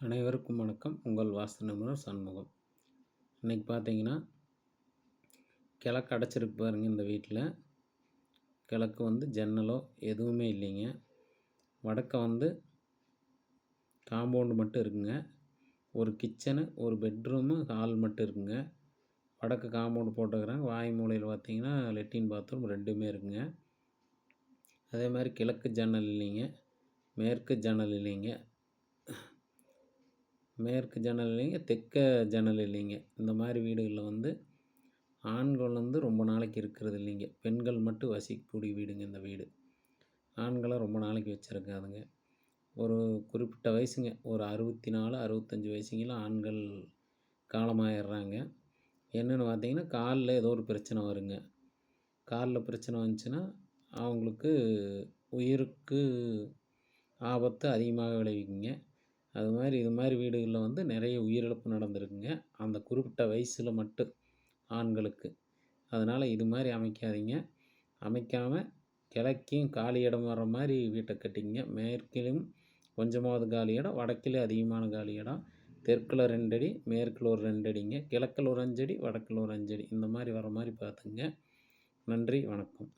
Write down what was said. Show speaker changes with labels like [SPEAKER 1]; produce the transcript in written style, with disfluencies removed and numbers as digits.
[SPEAKER 1] அனைவருக்கும் வணக்கம். உங்கள் வாஸ்து நிபுணர் சண்முகம். இன்றைக்கி பார்த்தீங்கன்னா, கிழக்கு அடைச்சிருக்கு பாருங்க. இந்த வீட்டில் கிழக்கு ஜன்னலோ எதுவுமே இல்லைங்க. வடக்க காம்பவுண்டு மட்டும் இருக்குங்க. ஒரு கிச்சனு, ஒரு பெட்ரூமு, ஹால் மட்டும் இருக்குங்க. வடக்கு காம்பவுண்டு போட்டுக்கிறாங்க. வாய் மூலையில் பார்த்தீங்கன்னா லெட்டின் பாத்ரூம் ரெண்டுமே இருக்குங்க. அதே மாதிரி கிழக்கு ஜன்னல் இல்லைங்க, மேற்கு ஜன்னல் இல்லைங்க, மேற்கு ஜன்னல் இல்லைங்க, தெற்க ஜன்னல் இல்லைங்க. இந்த மாதிரி வீடுகளில் ஆண்கள் ரொம்ப நாளைக்கு இருக்கிறது இல்லைங்க. பெண்கள் மட்டும் வசிக்கக்கூடிய வீடுங்க இந்த வீடு. ஆண்களை ரொம்ப நாளைக்கு வச்சுருக்காதுங்க. ஒரு குறிப்பிட்ட வயசுங்க, ஒரு 64, 65 வயசுங்கெல்லாம் ஆண்கள் காலமாயிடுறாங்க. என்னென்னு பார்த்தீங்கன்னா, காலில் ஏதோ ஒரு பிரச்சனை வருங்க. காலில் பிரச்சனை வந்துச்சுன்னா அவங்களுக்கு உயிருக்கு ஆபத்து அதிகமாக விளைவிக்குங்க. இது மாதிரி வீடுகளில் நிறைய உயிரிழப்பு நடந்திருக்குங்க. அந்த குறிப்பிட்ட வயசில் மட்டும் ஆண்களுக்கு. அதனால் இது மாதிரி அமைக்காதீங்க. அமைக்காமல் கிழக்கையும் காலி இடம் வர்ற மாதிரி வீட்டை கட்டிங்க. மேற்கிலும் கொஞ்சமாவது காலி இடம், வடக்கில் அதிகமான காலி இடம். தெற்கில் 2 அடி, மேற்கில் ஒரு 2 அடிங்க, கிழக்கில் ஒரு 5 அடி, வடக்கில் ஒரு 5 அடி, இந்த மாதிரி வர மாதிரி பார்த்துங்க. நன்றி, வணக்கம்.